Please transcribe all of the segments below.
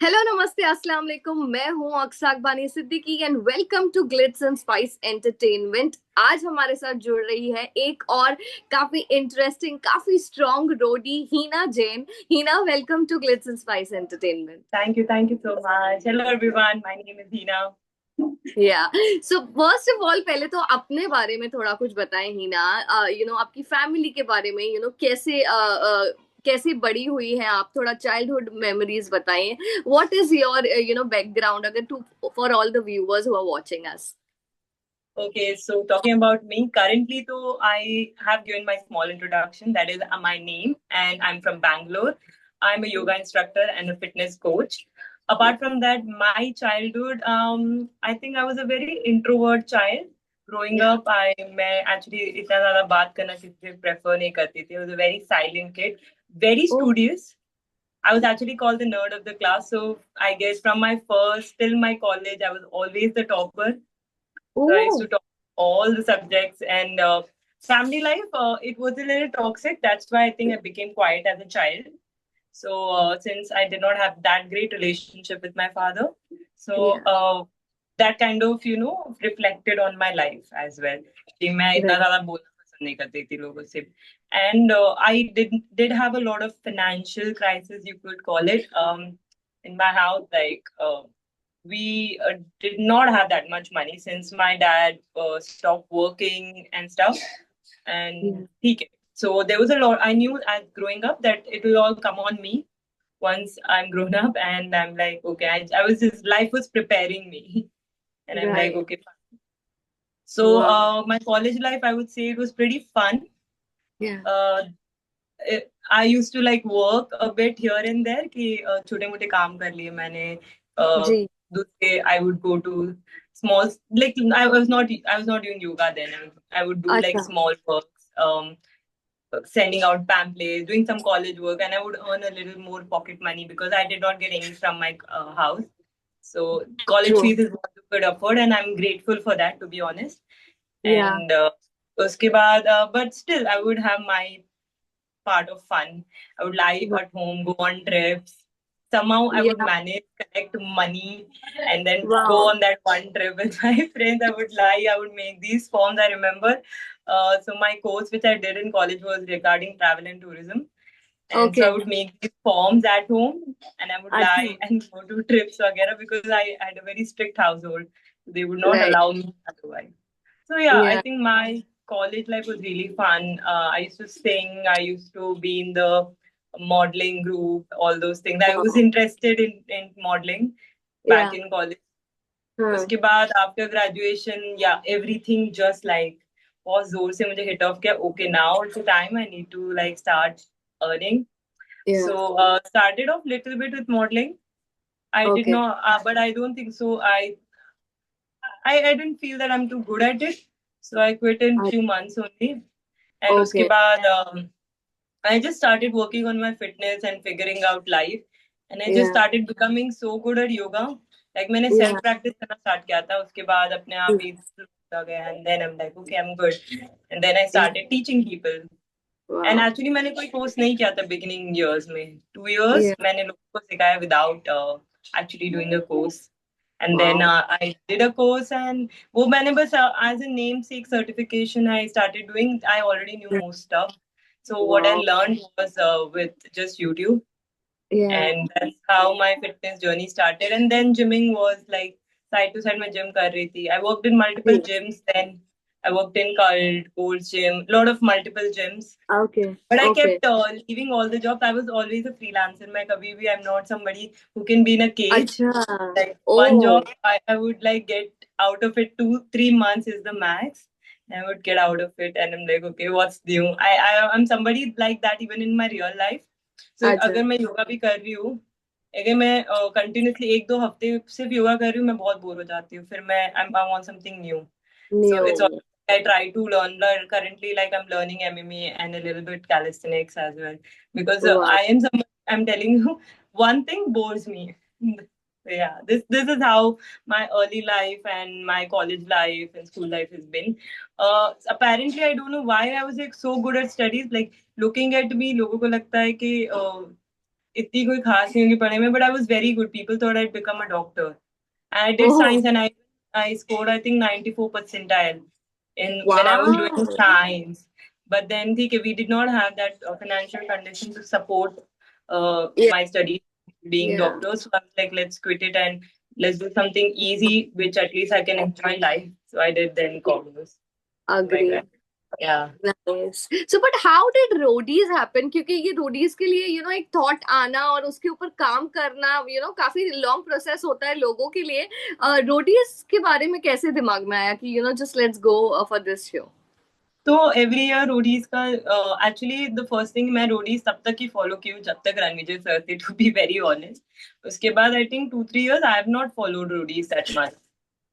Hello नमस्ते अस्सलाम वालेकुम। मैं हूं Aksak Bani Siddiqui and welcome to Glitz and spice Entertainment. आज हमारे साथ जुड़ रही है एक और काफी इंटरेस्टिंग काफी strong roadie Heena Jain. Heena, welcome to Glitz and spice entertainment. Thank you so much. Hello everyone, my name is Hina. या सो फर्स्ट ऑफ ऑल, पहले तो अपने बारे में थोड़ा कुछ बताएं हीना। आपकी फैमिली के बारे में, कैसे बड़ी हुई है आप, थोड़ा चाइल्डहुड मेमोरीज बताएं। व्हाट इज योर बैकग्राउंड, अगर to for all the viewers who are watching us. Okay, so talking about me, currently though I have given my small introduction, that is my name, and I'm from Bangalore. I'm a yoga instructor and a fitness coach. Apart from that, my childhood, I think I was a very introvert child. Growing या up, मैं actually इतना ज़्यादा बात करना किसी से prefer नहीं करती थी. I was a very silent kid, very O studious. I was actually called the nerd of the class. So I guess from my first till my college, I was always the topper. O So I used to talk all the subjects and family life. It was a little toxic. That's why I think I became quiet as a child. So since I did not have that great relationship with my father, so या that kind of reflected on my life as well. कि मैं इतना right ज़्यादा बोलना पसंद नहीं करती थी लोगों से. And I did have a lot of financial crisis, you could call it, in my house. Like we did not have that much money since my dad stopped working and stuff. And so there was a lot. I knew as growing up that it will all come on me once I'm grown up, and I'm like, okay, I was just life was preparing me, and I'm like, right okay. So वाह my college life, I would say it was pretty fun. या Uh, I used to like work a bit here and there कि छोटे मोटे काम कर लिए मैंने. जी दूसरे I would go to small, like I was not doing yoga then. I would do like अच्छा small works, sending out pamphlets, doing some college work, and I would earn a little more pocket money because I did not get any from my house. So college true fees is what you could afford, and I'm grateful for that, to be honest. या And उसके बाद, but still I would have my part of fun. I would lie at home, go on trips. Somehow I would या manage, collect money, and then go वाह on that one trip with my friends. I would lie, I would make these forms. I remember. So my course, which I did in college, was regarding travel and tourism. And so okay I would make these forms at home, and I would अच्छा lie and go to trips वगैरह because I had a very strict household. They would not right allow me otherwise. So yeah, I या think my college life was really fun. I used to sing. I used to be in the modeling group. All those things. I was वाह interested in modeling या back in college. हाँ उसके बाद after graduation, yeah, everything just like बहुत जोर से मुझे hit off किया. Okay, now is the time I need to like start earning. या So started off little bit with modeling. I did okay not, but I don't think so. I didn't feel that I'm too good at it, so I quit in few months only. And उसके okay बाद I just started working on my fitness and figuring out life, and I just या started becoming so good at yoga. Like मैंने या self practice करना start किया था, उसके बाद अपने आप ही होता गया, and then I'm like, okay, I'm good. And then I started teaching people. And वाह actually मैंने कोई course नहीं किया था beginning years में. 2 years या मैंने लोगों को सिखाया without actually doing a course. And then वाह I did a course, and वो मैंने बस as a namesake certification I started doing. I already knew most stuff. So what I वाह learned was with just YouTube, या and that's how my fitness journey started. And then gymming was like side to side my gym कर रही थी. I worked in multiple जी gyms. Then I worked in Cult, Gold's Gym, lot of multiple gyms. Okay But I okay kept leaving all the jobs. I was always a freelancer. मैं कभी भी I'm not somebody who can be in a cage. अच्छा Like O one job, I would like get out of it 2-3 months is the max. I would get out of it, and I'm like, okay, what's new? I'm somebody like that even in my real life. So अच्छा अगर मैं योगा भी कर रही हूँ, अगर मैं continuously 1-2 हफ्ते सिर्फ योगा कर रही हूँ, मैं बहुत बोर हो जाती हूँ. फिर मैं I want something new. So new it's all I try to learn currently, like I'm learning MMA and a little bit calisthenics as well, because वाह I am someone, I'm telling you, one thing bores me. Yeah, this is how my early life and my college life and school life has been. Apparently I don't know why I was like so good at studies. Like looking at me, लोगों को लगता है कि इतनी कोई खास नहीं होंगी पढ़ने में, but I was very good. People thought I become a doctor. And I did Oh, science, and I scored, I think, 94 percentile in when I was doing wow. science. But then we did not have that financial condition to support Yeah, my studies being yeah, doctors. So I was like, let's quit it and let's do something easy, which at least I can enjoy life. So I did then commerce. My agree. God. Yeah. Nice. So, but how did roadies happen? क्योंकि ये roadies के लिए एक thought आना और उसके ऊपर काम करना काफी long process होता है लोगों के लिए. roadies के बारे में कैसे दिमाग में आया कि just let's go for this show? तो एवरी ईयर रोडीज का एक्चुअली द फर्स्ट थिंग, मैं रोडीज तब तक ही फॉलो की हूँ जब तक रणविजय सर थे, टू बी वेरी ऑनेस्ट. उसके बाद I think 2-3 years I have not followed Roadies that much.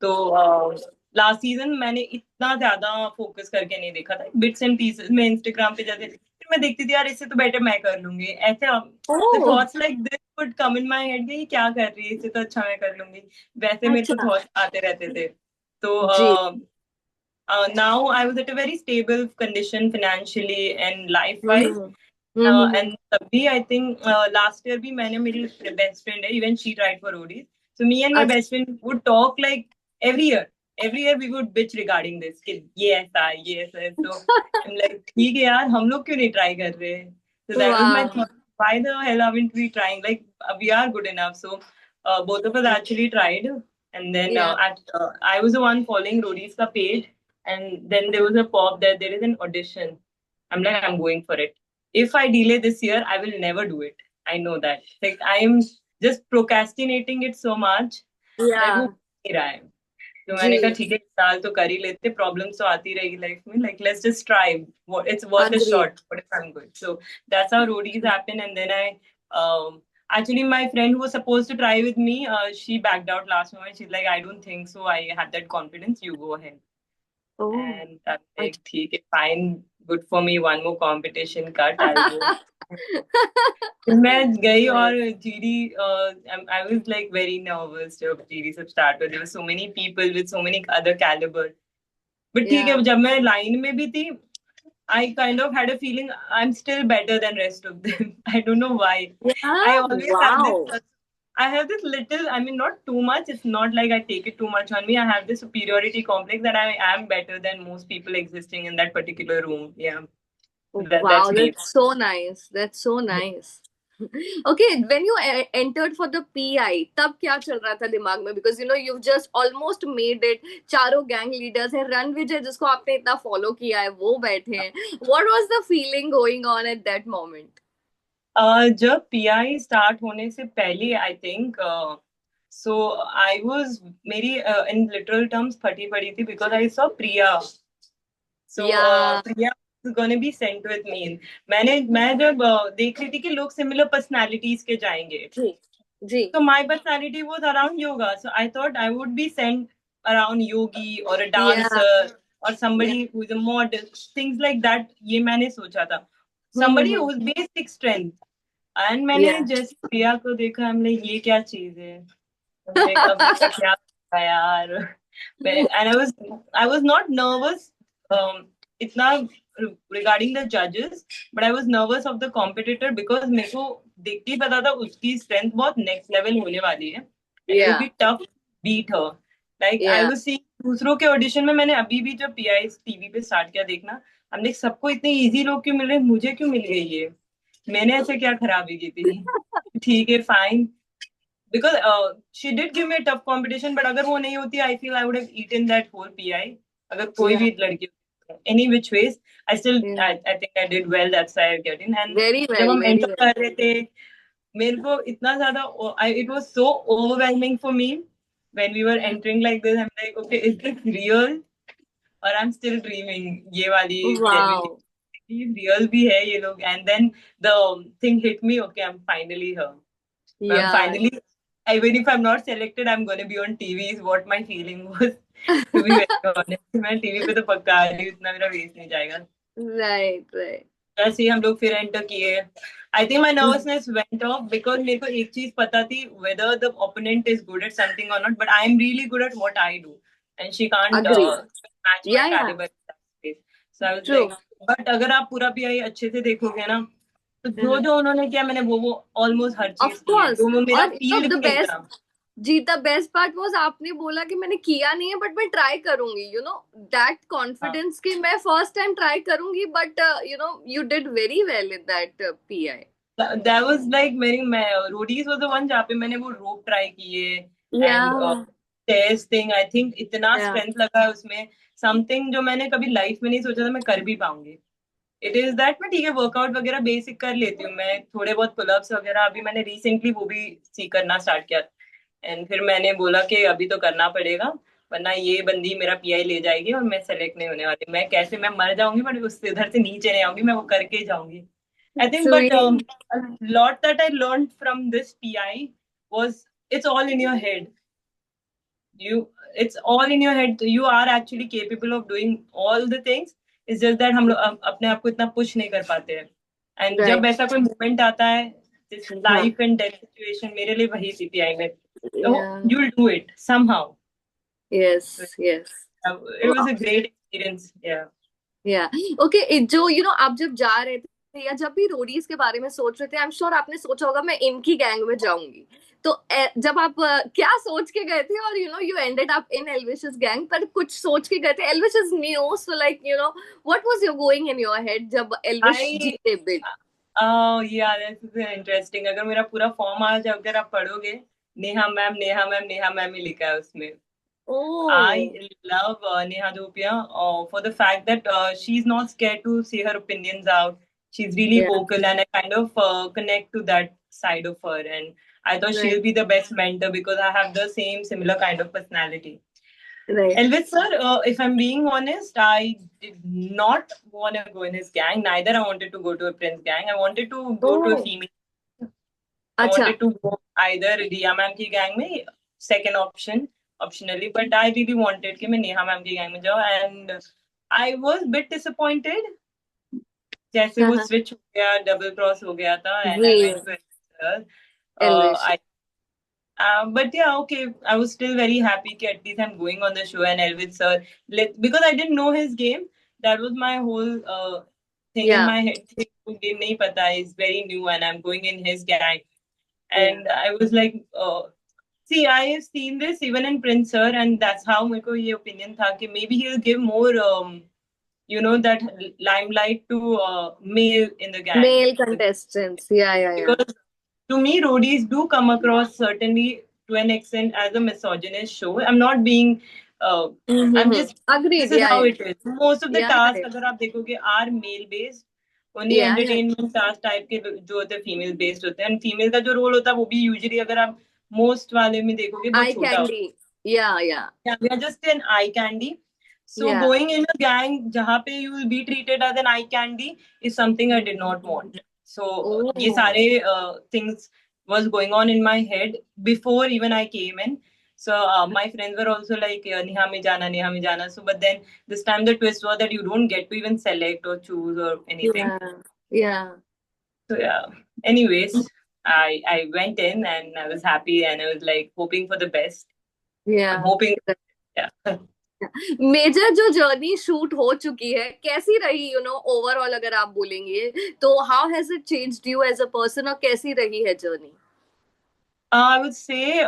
तो लास्ट सीजन मैंने इतना ज्यादा फोकस करके नहीं देखा था. बिट्स एंड पीसेस में इंस्टाग्राम पे जाते फिर मैं देखती थी, यार इससे तो बेटर मैं कर लूंगी ऐसे. Oh, thoughts like this would come in my head कि ये क्या कर रही है, इससे तो अच्छा मैं कर लूंगी. वैसे मेरे को अच्छा. थॉट्स आते रहते थे. तो जी. now I was at a very stable condition financially and life wise. Hmm. Hmm. And तभी I think last year भी मैंने मेरी best friend है, even she tried for ODs. So me and my अच्छा. best friend would talk like every year. Every year we would bitch regarding this कि ये ऐसा है. So I'm like ठीक है यार, हम लोग क्यों नहीं try कर रहे? So that was my Wow. thought. Why the hell aren't we trying? Like we are good enough. So both of us actually tried. And then Yeah. I was the one following Rody's ka page. And then there was a pop that there is an audition. I'm like, I'm going for it. If I delay this year, I will never do it. I know that. Like I am just procrastinating it so much. Like वो Yeah. हो नहीं रहा है. तो मैंने कहा जी. ठीक है, इस साल तो कर ही लेते. प्रॉब्लम्स तो आती रहेगी लाइफ में. Like let's just try. It's worth a Agree. shot. What if I'm good? So that's how roadies happen. And then actually my friend who was supposed to try with me, she backed out last moment. She's like, I don't think so. I had that confidence. You go ahead. Oh. And I'm like, ठीक है, fine, good for me. One more competition cut, I'll go. फिर मैं गई Nice. और GD, I was like very nervous जब GD सब start हुआ. There were so many people with so many other caliber. But ठीक है, Yeah. जब मैं लाइन में भी थी, I kind of had a feeling I'm still better than rest of them. I don't know why. I Yeah. always have Wow. this. I have this little. I mean, not too much. It's not like I take it too much on me. I have this superiority complex that I am better than most people existing in that particular room. Yeah, that's Wow, me. that's so nice. That's so nice. Okay, when you entered for the PI, तब क्या चल रहा था दिमाग में? Because you've just almost made it. चारों gang leaders हैं. रणविजय जिसको आपने इतना follow किया है, वो बैठे हैं. What was the feeling going on at that moment? जब पीआई स्टार्ट होने से पहले I think so I was मेरी इन लिटरल टर्म्स फटी पड़ी थी because I saw Priya. So Yeah. Priya is going to be sent with me. मैं जब देख रही थी कि लोग सिमिलर पर्सनालिटीज के जाएंगे. जी. जी. So my personality was around yoga. So I thought I would be sent around yogi or a Yeah. dancer or Yeah. somebody who's a model, things like that. ये मैंने सोचा था. Somebody hmm. who's basic strength. And मैंने Yeah. जैसे प्रिया को देखा, हम like ये क्या चीज है? हम like अब इसका क्या होगा यार? And I was not nervous. इतना regarding the judges, but I was nervous of the competitor because मेरे को देख के ही पता था उसकी strength बहुत next level होने वाली है. And it would Yeah. be tough to beat her. Like I Yeah. was seeing दूसरों के ऑडिशन में, मैंने अभी भी जब पीआई टीवी पे स्टार्ट किया देखना, हमने सबको इतने इजी लोग क्यों मिल रहे, मुझे क्यों मिल गई ये? मैंने ऐसे क्या खराबी की थी? ठीक है, fine. Because she did give me a tough competition, but अगर वो नहीं होती, I feel I would have eaten that whole PI. अगर कोई Yeah. भी लड़की, any which ways, Yeah. I think I did well. That's why I get in. And Very जब well. हम Very enter well. कर रहे थे, मेरे को इतना ज्यादा, it was so overwhelming for me when we were entering like this. I'm like, okay, is this real or I'm still dreaming? ये वाली genuinely Wow. real भी है ये लोग. And then the thing hit me. Okay, I'm finally here. I'm Yeah. finally, even if I'm not selected, I'm going to be on TV is what my feeling was. To be very honest, मैं TV पे तो पक्का आ रही हूँ, इतना मेरा waste नहीं जाएगा. Right. Right. ऐसे ही हम लोग फिर एंटर किए. I think my nervousness went of because मेरे को एक चीज पता थी, whether the opponent is good at something or not, but I am really good at what I do, and she can't Agree. match my Yeah. Yeah. caliber in that space. So I was True. like, but अगर आप पूरा भी आई अच्छे से देखोगे ना, तो जो जो उन्होंने किया मैंने वो ऑलमोस्ट हर ऑफ चीज की है, कोर्स। तो वो मेरा और फील्ड द भी नहीं बेस्ट, था। जी द बेस्ट पार्ट वाज आपने बोला कि मैंने किया नहीं है बट मैं ट्राई करूंगी, दैट हाँ, कॉन्फिडेंस कि मैं फर्स्ट टाइम ट्राई करूंगी, but you did very well in that pi. that was like मेरी मैं रोडीज वाज द वन जहाँ पे मैंने वो रोप ट्राई किए या and test thing, I think इतना या स्ट्रेंथ लगा है उसमें, समथिंग जो मैंने कभी लाइफ में नहीं सोचा था मैं कर भी पाऊंगी। इट इज दैट मैं ठीक है वर्कआउट वगैरह बेसिक कर लेती हूँ मैं, थोड़े बहुत पुलअप्स वगैरह अभी मैंने रिसेंटली वो भी सीख करना स्टार्ट किया। एंड फिर मैंने बोला कि अभी तो करना पड़ेगा, वरना ये बंदी मेरा पीआई ले जाएगी और मैं सेलेक्ट नहीं होने वाली, मैं कैसे मैं मर जाऊंगी बट उससे उधर से नीचे नहीं आऊंगी, मैं वो करके ही जाऊंगी। I think but sweet. a lot that I learned from this PI was it's all in your head. You it's all in your head. You are actually capable of doing all the things. It's just that हम लोग अपने आप को इतना push नहीं कर पाते हैं। एंड जब राइट। ऐसा कोई मोमेंट आता है, हाँ। लाइफ एंड डेथ सिचुएशन, मेरे लिए वही थी पीआई में, तो या। You will do it somehow. Yes. Yes. It was a great experience. Yeah. या। ओके, जो आप जब जा रहे थे या जब भी रोडीज के बारे में सोच रहे थे, आई एम श्योर आपने सोचा होगा मैं इनकी गैंग में जाऊंगी। तो जब आप क्या सोच के गए थे, और you ended up in Elvish's gang, पर कुछ सोच के गए थे? Elvish is new, so like what was your going in your head जब एल्विश I जीते बिड? yeah, that's interesting. अगर मेरा पूरा फॉर्म आज अगर आप पढ़ोगे, Neha ma'am Neha ma'am Neha ma'am ही लिखा है उसमें। Oh. I love Neha Dhopia for the fact that she's not scared to say her opinions out. She's really या। vocal, and I kind of connect to that side of her. And I thought right. she'll be the best mentor because I have the same similar kind of personality. Right. Elvis sir, if I'm being honest, I did not want to go in his gang. Neither I wanted to go to a prince gang. I wanted to oh. go to a female. I अच्छा। wanted to go either Riya ma'am की gang में, second option optionally, but I really wanted कि मैं Neha ma'am की gang में जाऊँ, and I was bit disappointed जैसे हाँ वो हाँ। switch हो गया, double cross हो गया था, and ji. I went to her. Elvish. I but yeah, okay, I was still very happy कि at least I'm going on the show and Elvis sir, because I didn't know his game. That was my whole thing in या। my head. Game नहीं पता, is very new and I'm going in his gang. या। And I was like, see, I have seen this even in Prince Sir, and that's how मेरे को ये opinion था कि maybe he'll give more, that limelight to male in the gang. Male contestants, yeah. Because to me, roadies do come across certainly to an extent as a misogynist show. I'm not being, I'm just, this agreed. is या how it is. Most of the या tasks, अगर आप देखोगे, are male based. Only या entertainment task type के जो होते हैं फीमेल बेस्ड होते हैं, एंड फीमेल का जो रोल होता है वो भी यूजुअली अगर आप मोस्ट वाले में देखोगे बहुत आई छोटा होता कैंडी। या है, we are just an eye candy. So या। going in a gang जहाँ पे you will be treated as an eye candy is something I did not want. So ये ओह। सारे things was going on in my head before even I came in. So my friends were also like Neha में जाना नेहा में जाना. So but then this time the twist was that you don't get to even select or choose or anything. या या So yeah. Anyways, I went in and I was happy and I was like hoping for the best. या। I'm hoping. Yeah. Major जो journey shoot हो चुकी है, कैसी रही overall अगर आप बोलेंगे तो? How has it changed you as a person, और कैसी रही है journey? I would say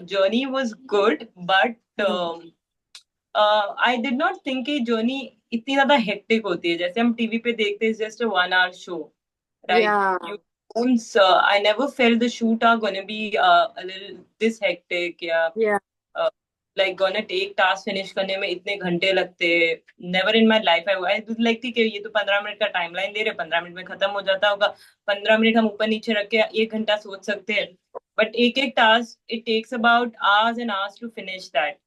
journey was good, but I did not think कि journey इतनी ज्यादा hectic होती है जैसे हम टीवी पे देखते हैं, just a 1 hour show, right? या You don't, I never felt the shoot are gonna be a little this hectic या या uh, like gonna take task finish करने में इतने घंटे लगते। Never in my life I was like ठीक है ये तो 15 मिनट का टाइमलाइन दे रहे, 15 मिनट में खत्म हो जाता होगा, 15 मिनट हम ऊपर नीचे रख के 1 घंटा सोच सकते हैं, बट एक एक task it takes about hours and hours to finish that.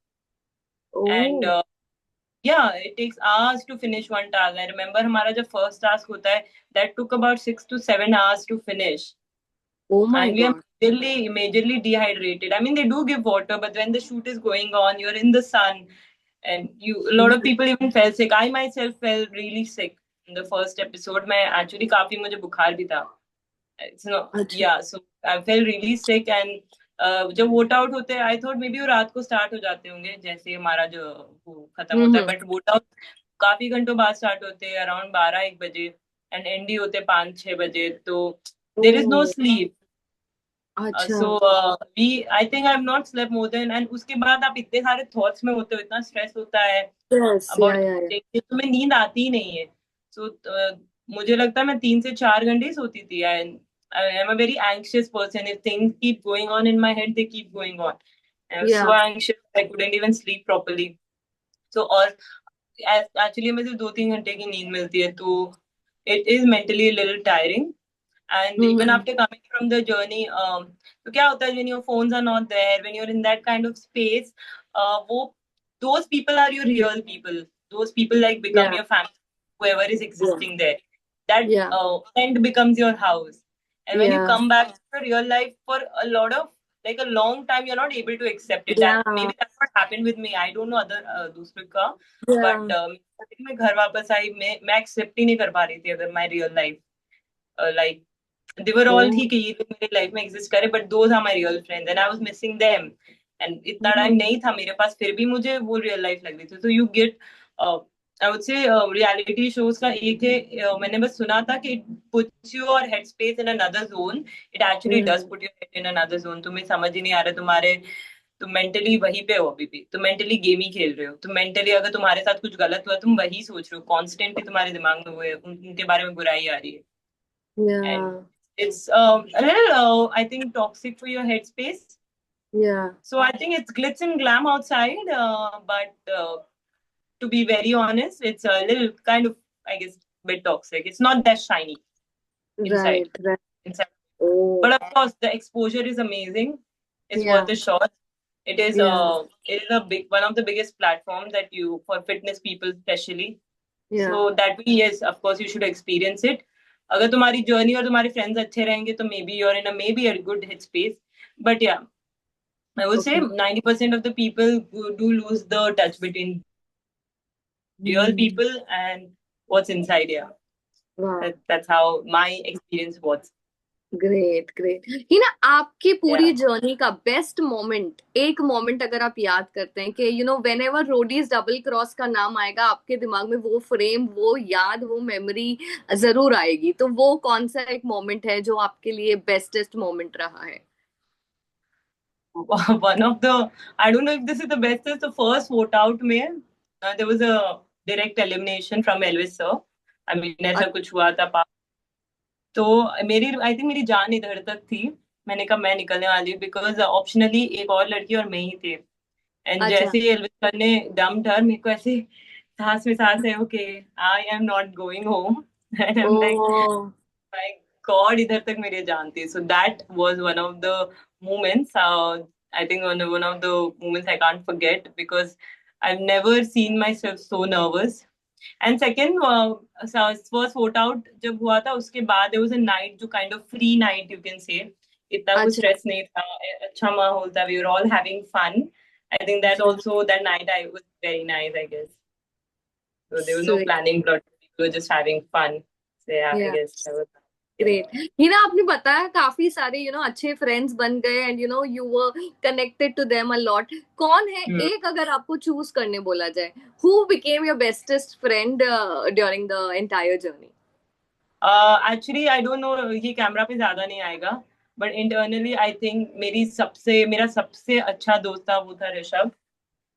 And oh. yeah, it takes hours to finish one task. I remember हमारा जब first task होता है, that took about 6 to 7 hours to finish. Oh my And we are God. majorly dehydrated. I mean, they do give water, but when the shoot is going on, you're in the sun, and a lot of people even fell sick. I myself felt really sick in the first episode. मैं actually काफी मुझे बुखार भी था. It's not, अच्छा। yeah. So I felt really sick, and जब vote out होते हैं, आई थॉट मे बी वो रात को स्टार्ट हो जाते होंगे जैसे हमारा जो वो खत्म होता है, हम्म। बट वोट आउट काफी घंटों बाद स्टार्ट होते हैं, अराउंड 12-1 बजे. एंड एंड ही होते 5-6 बजे, तो there is no oh, sleep. अच्छा। So we I think I have not slept more than, and उसके बाद आप इतने सारे थॉट्स में होते हो, इतना स्ट्रेस होता है यस, अबाउट, या। तुम्हें नींद आती ही नहीं है. सो मुझे लगता है मैं 3 से 4 घंटे ही सोती थी. And I am a very anxious person. If things keep going on in my head, they keep going on. I was so या anxious, I couldn't even sleep properly. So, और एक्चुअली मुझे 2-3 घंटे की नींद मिलती है, तो it is mentally a little tiring. And even hmm. after coming from the journey, तो क्या होता है, when your phones are not there, when you're in that kind of space, वो those people are your real people. Those people like become या your family, whoever is या existing there. That या tent becomes your house. And when you या come back to your real life for a lot of, like a long time, you're not able to accept it. या That maybe that's what happened with me. I don't know other दूसरों का, या but मैं घर वापस आई, मैं accept ही नहीं कर पा रही थी अगर my real life, like they were all oh, ठीक है, ये लोग मेरे लाइफ में एग्जिस्ट करे, but those are my real friends and I was missing them. And इतना टाइम हम्म, नहीं था मेरे पास, फिर भी मुझे वो रियल लाइफ लग रही थी. तो यू गेट, आई वुड से रियलिटी शोज का एक है, मैंने बस सुना था कि it puts your head space in another zone. It actually does hmm, put your head in another zone. तुम्हें समझ ही नहीं आ रहा तुम्हारे, तुम मेंटली वहीं पे हो अभी भी, तुम मेंटली गेम ही खेल रहे हो. तुम मेंटली अगर तुम्हारे साथ कुछ गलत हुआ, तुम वही सोच रहे हो कॉन्स्टेंटली, तुम्हारे दिमाग में वो है, उनके बारे में बुराई आ रही है. या And it's a little, I think, toxic for your headspace. या So I think it's glitz and glam outside, but to be very honest, it's a little kind of, I guess, bit toxic. It's not that shiny inside. Right, right. Inside, oh, but of course, the exposure is amazing. It's या worth a shot. या It is a big, one of the biggest platforms that you, for fitness people especially. या So that way, yes, of course, you should experience it. अगर तुम्हारी journey और तुम्हारे friends अच्छे रहेंगे, तो may be you're in a may be a good head space. But या, I would say okay. 90% of the people do lose the touch between real hmm, people and what's inside here. वाह, That's how my experience was. Great, great. ही ना, आपकी पूरी Yeah. Journey का best moment, एक moment अगर आप याद करते हैं कि whenever Roadies double cross का नाम आएगा, आपके दिमाग में वो फ्रेम, वो याद, वो मेमोरी जरूर आएगी, तो वो कौन सा एक मोमेंट है जो आपके लिए बेस्टेस्ट मोमेंट रहा है? One of the, I don't know if this is the best, is the first vote out में, there was a direct elimination from Elvis sir. I mean, ऐसा कुछ हुआ था. तो मेरी, आई थिंक मेरी जान इधर तक थी. मैंने कहा मैं निकलने वाली, बिकॉज ऑप्शनली एक और लड़की और मैं ही थे. एंड अच्छा। जैसे ही एल्विस सर ने दम धर, मेरे को ऐसे सांस में सांस है, okay, I am not going home. And I oh, am like, my God, इधर तक मेरी जान थी. So that was one of the moments, I think one of the moments I can't forget, because I have never seen myself so nervous. And second, first vote out जब हुआ था, उसके बाद it was a night जो kind of free night, you can say. इतना कुछ अच्छा। Stress नहीं था, अच्छा माहौल था, we were all having fun. I think that also, that night I was very nice, I guess. So there was no sweet. planning plot. We were just having fun. So yeah, I या guess that was. Great. Hina, आपने बताया काफी सारे अच्छे friends बन गए and you were connected to them a lot. कौन है Hmm. एक, अगर आपको चूज करने बोला जाए, who became your bestest friend during the entire journey? Actually, I don't know, ये कैमरा पे ज्यादा नहीं आएगा, बट इंटरनली आई थिंक मेरा सबसे अच्छा दोस्त था, वो था Rishabh.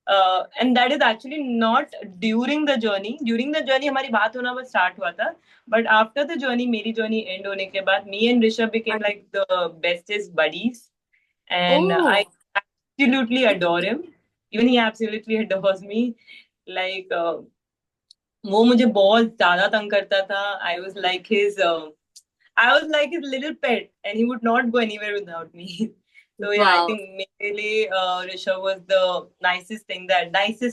And that is actually not during the journey हमारी बात होना बस स्टार्ट हुआ था. बट आफ्टर द जर्नी, मेरी जर्नी एंड होने के बाद, me and Rishabh became like the bestest buddies. And oh, I absolutely adore him. Even he absolutely adores me. Like, वो मुझे बहुत ज्यादा तंग करता था. I was like his, I was like his little pet, and he would not go anywhere without me. So yeah, I वाह, think mainly Rishabh was the nicest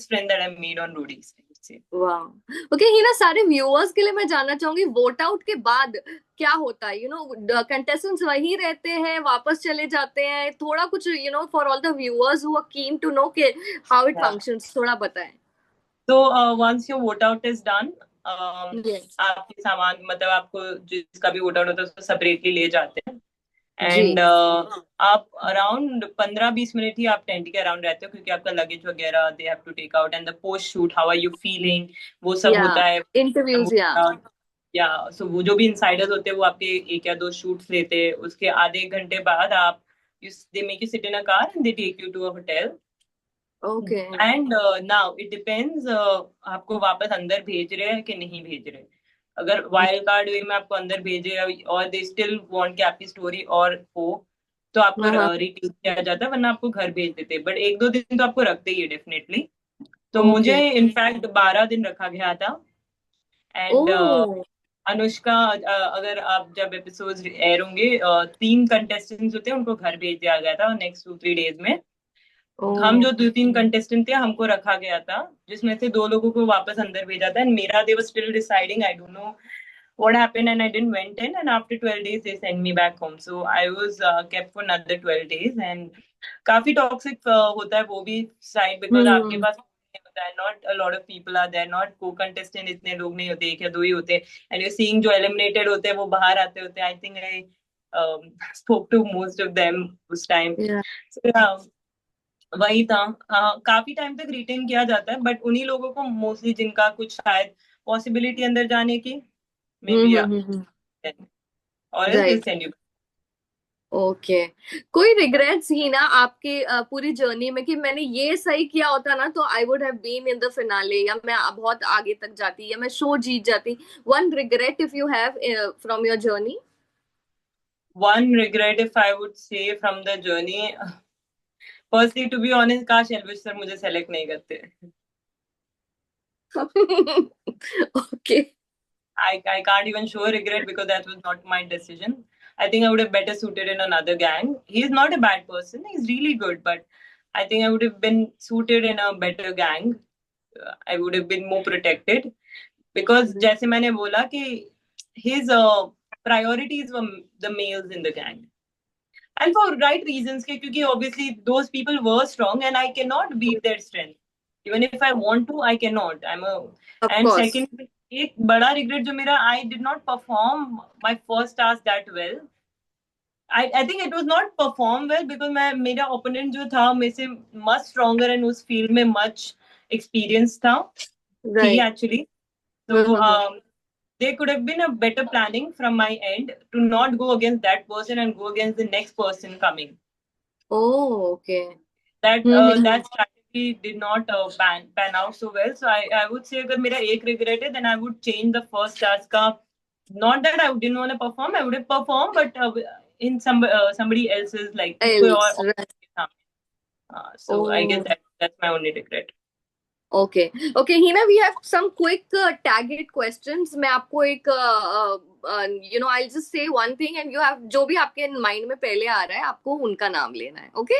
friend that I made on roadies, I would say. वाह। Okay, Hina, सारे viewers के लिए मैं जानना चाहूंगी, vote out के बाद क्या होता है? कंटेस्टेंट्स वही रहते हैं, वापस चले जाते हैं? थोड़ा कुछ for all the viewers who are keen to know के हाउ इट Yeah. फंक्शंस, थोड़ा बताएं। So once your vote out is done, yes. आपके सामान, मतलब आपको जिसका भी वोट आउट होता है उसको सेपरेटली ले जाते हैं. जी। एंड आप अराउंड 15-20 मिनट ही आप टेंट के अराउंड रहते हो, क्योंकि आपका लगेज वगैरह they have to take out, and the post shoot, how are you feeling, वो सब या होता है. इंटरव्यूज, या या सो वो जो भी इनसाइडर्स होते हैं वो आपके एक या दो शूट्स लेते हैं, उसके आधे एक घंटे बाद आप they make you sit in a car and they take you to a hotel. Okay. And now it depends आपको वापस अंदर भेज रहे हैं कि नहीं भेज रहे। अगर वाइल्ड कार्ड वे में आपको अंदर भेजे और दे स्टिल वांट कि आपकी स्टोरी और हो, तो आपको हाँ हाँ। रिटेक किया जाता है, वरना आपको घर भेज देते हैं। बट एक दो दिन तो आपको रखते ही है डेफिनेटली। तो ओके। मुझे इनफैक्ट 12 दिन रखा गया था। एंड ओ। अनुष्का, अगर आप जब एपिसोड एयर होंगे, 3 कंटेस्टेंट्स होते हैं उनको घर भेज दिया गया था नेक्स्ट 2-3 डेज में। ओ। हम जो 2-3 कंटेस्टेंट थे हमको रखा गया था, जिसमें से 2 लोगों को वापस अंदर भेजा था। एंड मेरा they were still deciding, I don't know what happened, and I didn't went in, and after 12 days they sent me back home, so I was kept for another 12 days। and काफी toxic होता है वो भी side, because आपके हम्म। पास नहीं होता है, not a lot of people are there, not को कंटेस्टेंट इतने लोग नहीं होते, एक या दो ही होते हैं। एंड यू सीइंग जो एलिमिनेटेड होते हैं वो बाहर आते होते हैं, I think I spoke to most of them उस टाइम। या। वही था। काफी टाइम तक रिटेन किया जाता है, बट उन्हीं लोगों को मोस्टली जिनका कुछ शायद पॉसिबिलिटी अंदर जाने की, मे बी, और else they right. Send you. Okay. कोई रिग्रेट्स ही ना आपके पूरी जर्नी में कि मैंने ये सही किया होता ना तो I would have been in the finale, या मैं बहुत आगे तक जाती, या मैं शो जीत जाती? One regret if you have from your journey? One regret if I would say from the journey, firstly to be honest, काश एल्विश सर मुझे सेलेक्ट नहीं करते। Okay. I can't even show regret because that was not my decision. I think I would have better suited in another gang. He's not a bad person. He's really good, but I think I would have been suited in a better gang. I would have been more protected because जैसे मैंने बोला कि his priorities were the males in the gang, and for right reasons के, क्योंकि obviously those people were strong and I cannot beat their strength. Even if I want to, I cannot. I'm a of and course. second, एक बड़ा regret जो मेरा, I did not perform my first task that well. I think it was not perform well because मैं मेरा opponent जो था मेरे से much stronger and उस field में much experience था, थी right. actually. So there could have been a better planning from my end to not go against that person and go against the next person coming. Okay. That strategy did not pan out so well. So I would say अगर मेरा एक regret है, then I would change the first task का. Not that I didn't want to perform, I would have performed, but in somebody else's, like कोई else. और के सामने. Oh. So I guess that's my only regret. Okay. Okay Heena, we have some quick tagged questions. मैं आपको एक I just say one thing and you have, जो भी आपके माइंड में पहले आ रहा है आपको उनका नाम लेना है। Okay,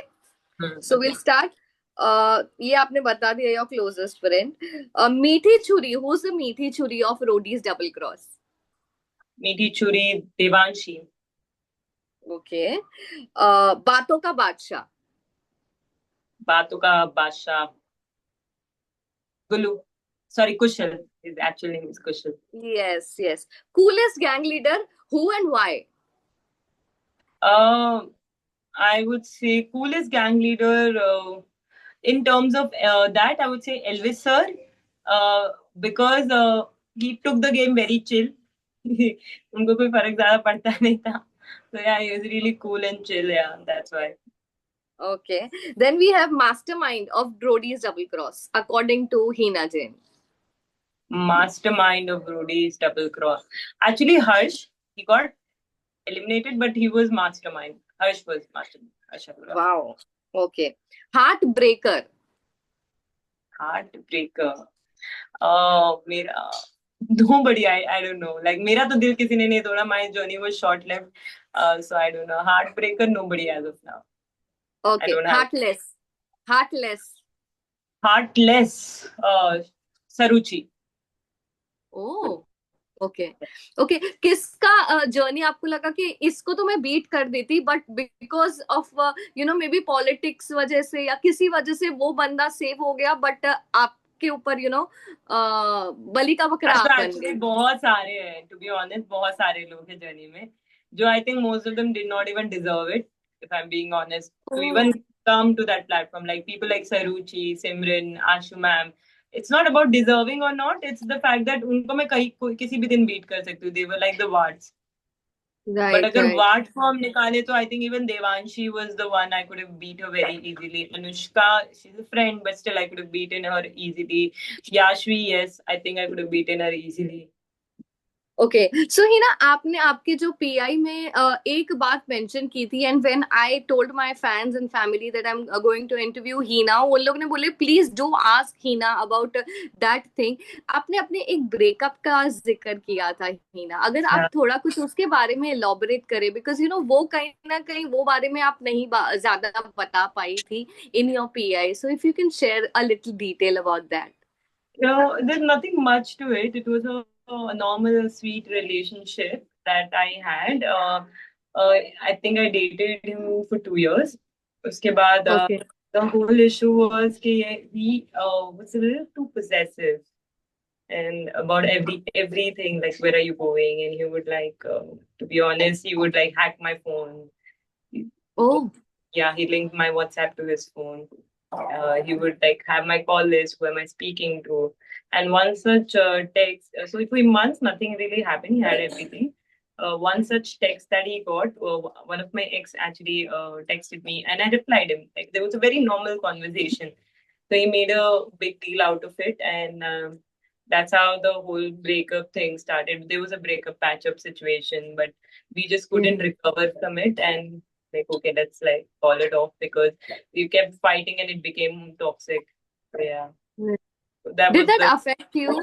so will Okay. Start. ये आपने बता दिया, योर क्लोजेस्ट फ्रेंड। मीठी छुरी, हु इज द मीठी छुरी ऑफ रोडीज डबल क्रॉस? मीठी छुरी, देवांशी. ओके। बातों का बादशाह? बातों का बादशाह, गुल्लू. Sorry, Kushal. His actual name is Kushal. Yes yes. Coolest gang leader, who and why? Uh, I would say coolest gang leader, in terms of that, I would say Elvis sir, because he took the game very chill. उनको कोई फर्क ज्यादा पड़ता नहीं था. So yeah, he was really cool and chill. Yeah, that's why. Okay. Then we have mastermind of Brody's double cross, according to Hina Jain. Mastermind of Brody's double cross. Actually, Harsh, he got eliminated, but he was mastermind. Harsh was mastermind. Harsh Agrawal. Wow. Okay. Heartbreaker. Heartbreaker. मेरा nobody, I don't know. Like मेरा तो दिल किसी ने नहीं तोड़ा. My journey was short lived. So I don't know. Heartbreaker, nobody as of now. I Okay. don't have. Heartless. Heartless. Heartless. Saruchi. Oh. Okay. Okay, किसका journey आपको लगा कि इसको तो मैं बीट कर देती, but because of may be politics वजह से या किसी वजह से वो बंदा सेव हो गया, बट आपके ऊपर बलि का बकरा आप बन एक्चुअली गए? बहुत सारे हैं, टू बी ऑनेस्ट, बहुत सारे लोग हैं जर्नी में जो I think most of them did not even deserve it, if I am being honest, to oh. Even come to that platform. Like people like Saruchi, Simran, Ashu ma'am, it's not about deserving or not, it's the fact that उनको मैं कहीं किसी भी दिन beat कर सकती हूँ. They were like the Wards. But Right, अगर right. Ward form निकाले तो I think even Devanshi was the one I could have beat her very easily. Anushka, she's a friend, but still I could have beaten her easily. Yashvi, yes, I think I could have beaten her easily. Okay so Hina, आपने आपके जो pi में एक बात mention की थी, and when I told my fans and family that I am going to interview Heena, उन लोग ने बोले please do ask Heena about that thing. आपने अपने एक ब्रेकअप का जिक्र किया था हीना, अगर आप Yeah. थोड़ा कुछ उसके बारे में एलॉबरेट करें, बिकॉज यू नो वो कहीं ना कहीं वो बारे में आप नहीं ज्यादा बता पाई थी in your pi, so if you can share a little detail about that. No, there's nothing much to it. It was a normal, sweet relationship that I had. I think I dated him for 2 years. उसके बाद okay. the whole issue was कि he was a little too possessive and about everything, like where are you going, and he would like to be honest, he would like hack my phone. Oh. Yeah, he linked my WhatsApp to his phone. He would like have my call list, who am I speaking to, and one such text. So it was months, nothing really happened. He had everything. One such text that he got, one of my ex actually texted me, and I replied him. Like there was a very normal conversation. So he made a big deal out of it, and that's how the whole breakup thing started. There was a breakup patch-up situation, but we just couldn't recover from it, and like okay, let's like call it off because we kept fighting and it became toxic. So, yeah, that Did was that the affect you?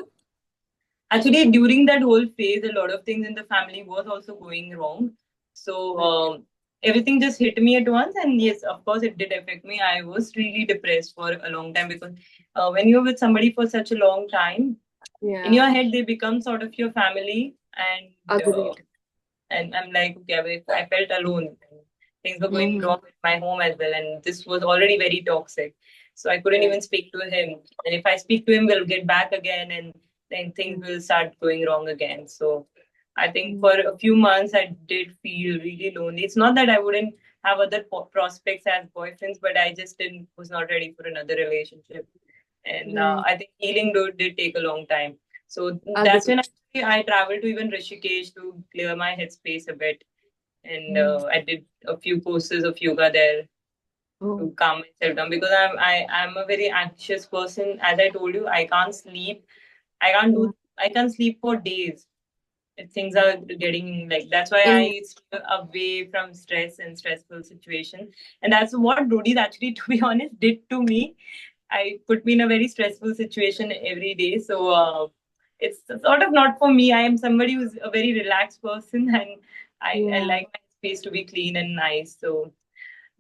actually during that whole phase, a lot of things in the family was also going wrong. So everything just hit me at once, and yes, of course, it did affect me. I was really depressed for a long time because when you're with somebody for such a long time, in Yeah, your head they become sort of your family, agreed. and I'm like, okay, I felt alone. Things were going Hmm. wrong with my home as well, and this was already very toxic. So I couldn't even speak to him. And if I speak to him, we'll get back again, and then things will start going wrong again. So I think for a few months, I did feel really lonely. It's not that I wouldn't have other prospects as boyfriends, but I just didn't was not ready for another relationship. And Right. I think healing did take a long time. So that's Agreed. when I traveled to even Rishikesh to clear my headspace a bit. And I did a few courses of yoga there Oh. to calm myself down because I'm a very anxious person. As I told you, I can't sleep. I can't sleep for days if things are getting like that's why In. I stay away from stress and stressful situations. And that's what Rudy's actually, to be honest, did to me. I put me in a very stressful situation every day. So it's sort of not for me. I am somebody who's a very relaxed person and I Yeah. like my space to be clean and nice. So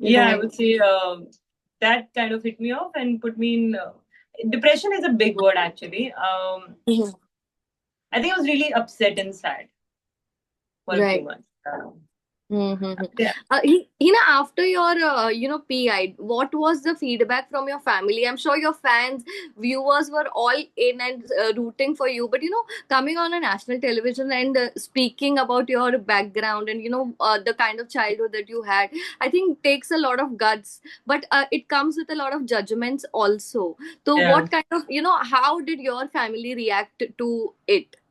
yeah, I Right. would say that kind of hit me off and put me in. Depression is a big word actually. Mhm. I think I was really upset and sad for a few Right. months. Mm-hmm. Yeah. After your PI, what was the feedback from your family? I'm sure your fans, viewers were all in and rooting for you. But coming on a national television and speaking about your background and the kind of childhood that you had, I think takes a lot of guts. But it comes with a lot of judgments also. So, Yeah. what kind of how did your family react to it?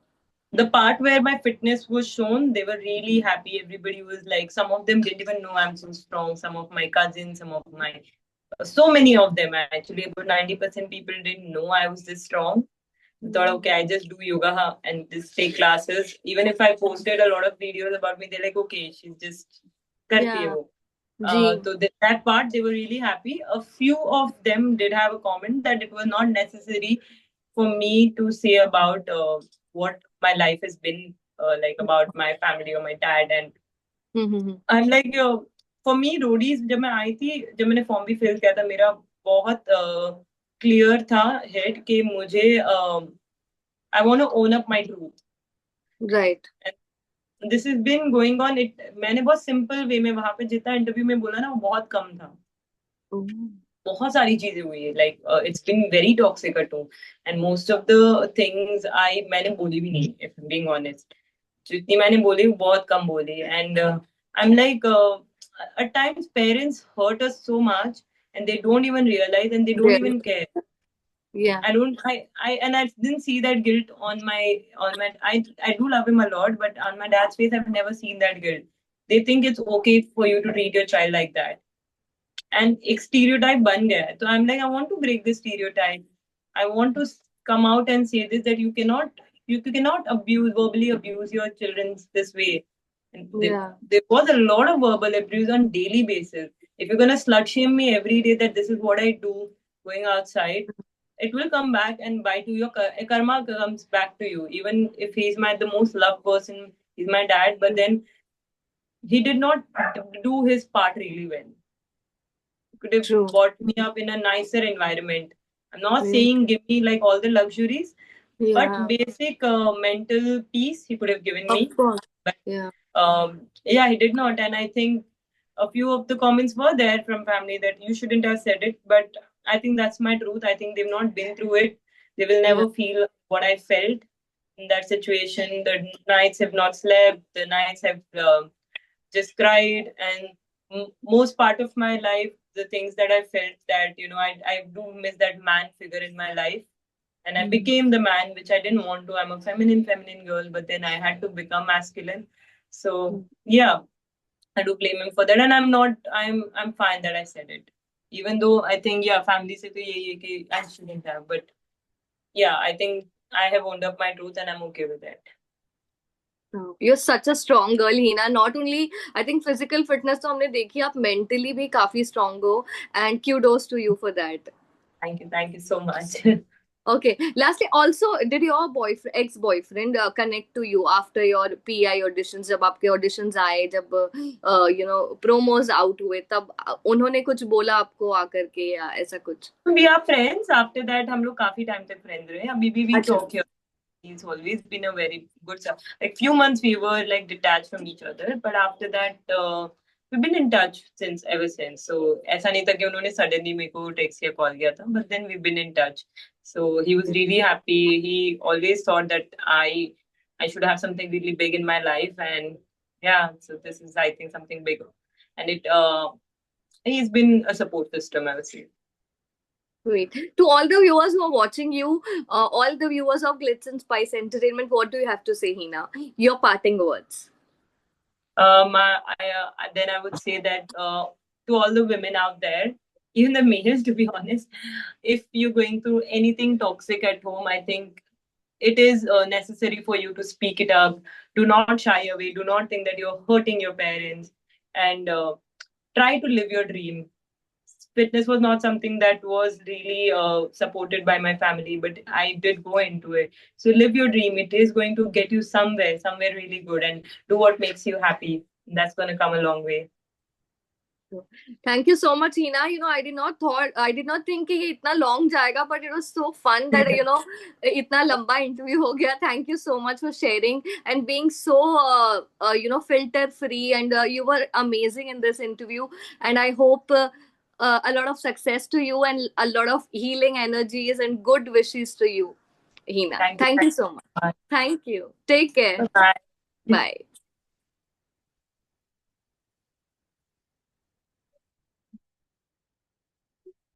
The part where my fitness was shown, they were really happy. Everybody was like, some of them didn't even know I'm so strong. Some of my cousins, some of my, so many of them actually, about 90% people didn't know I was this strong. I thought, okay, I just do yoga and just take classes. Even if I posted a lot of videos about me, they're like, okay, she's just करती है Yeah. वो. Ji. So that part, they were really happy. A few of them did have a comment that it was not necessary for me to say about what my life has been like about my family or my dad. And Mm-hmm. I'm like, for me, Roadies जब मैं आई थी, जब मैंने form भी fill किया था, मेरा बहुत क्लियर था हेड कि मुझे I want to own up my truth. Right. This is been going on it. मैंने बहुत सिंपल वे में वहां पे जितना इंटरव्यू में बोला ना, वो बहुत कम था. Oh. बहुत सारी चीजें हुई है. Like it's been very toxic at home, and most of the things मैंने बोली भी नहीं, इफ बीइंग ऑनेस्ट. जितनी मैंने बोली वो बहुत कम बोली. And I am like at times parents hurt us so much and they don't even realize and they don't Really? even care. Yeah. I don't and I didn't see that guilt on my I do love him a lot, but on my dad's face I've never seen that guilt. They think it's okay for you to treat your child like that. And एक stereotype बन गया है. So I'm like, I want to break this stereotype. I want to come out and say this, that you cannot verbally abuse your children this way. And Yeah. there was a lot of verbal abuse on daily basis. If you're gonna slut shame me every day that this is what I do going outside, it will come back and bite you. Your karma comes back to you. Even if he's the most loved person, he's my dad, but then he did not do his part really well. Could have True. brought me up in a nicer environment. I'm not Yeah. saying give me like all the luxuries, but Yeah. basic mental peace he could have given me. Of course. But Yeah. yeah, he did not. And I think a few of the comments were there from family that you shouldn't have said it. But I think that's my truth. I think they've not been through it. They will Yeah. never feel what I felt in that situation. The nights have not slept. The nights have just cried. And most part of my life, the things that I felt that, I do miss that man figure in my life. And I became the man, which I didn't want to. I'm a feminine girl, but then I had to become masculine. So yeah, I do blame him for that. And I'm fine that I said it. Even though I think, yeah, family se to ye ki I shouldn't have. But yeah, I think I have owned up my truth and I'm okay with it. You're such a strong girl, Hina. Not only I think physical fitness तो हमने देखी, आप mentally भी काफी strong हो, and kudos to you for that. Thank you so much. Okay. Lastly, also, did your ex-boyfriend connect to you after your PI auditions? जब आपके auditions आए, जब promos out हुए, तब उन्होंने कुछ बोला आपको आकर के या ऐसा कुछ? We are friends. After that, हम लोग काफी time तक friends रहे. अभी भी we अच्छा. talk here. He's always been a very good son. Like few months we were like detached from each other, but after that we've been in touch since ever since. So ऐसा नहीं था कि उन्होंने suddenly मेरे को text या call किया था, but then we've been in touch. So he was really happy. He always thought that I should have something really big in my life, and yeah, so this is I think something big, and he's been a support system, I would say. Great. To all the viewers who are watching you, all the viewers of Glitz and Spice Entertainment, what do you have to say, Hina? Your parting words. Then I would say that to all the women out there, even the males, to be honest, if you're going through anything toxic at home, I think it is necessary for you to speak it up. Do not shy away. Do not think that you're hurting your parents, and try to live your dream. Fitness was not something that was really supported by my family, but I did go into it. So live your dream. It is going to get you somewhere really good, and do what makes you happy. That's going to come a long way. Thank you so much, Hina. I did not think कि ये इतना long जाएगा, but it was so fun that इतना लंबा interview हो गया. Thank you so much for sharing and being so filter free, and you were amazing in this interview. And I hope a lot of success to you and a lot of healing energies and good wishes to you, Hina. Thank you so much. Thank you. Take care. Bye. Bye.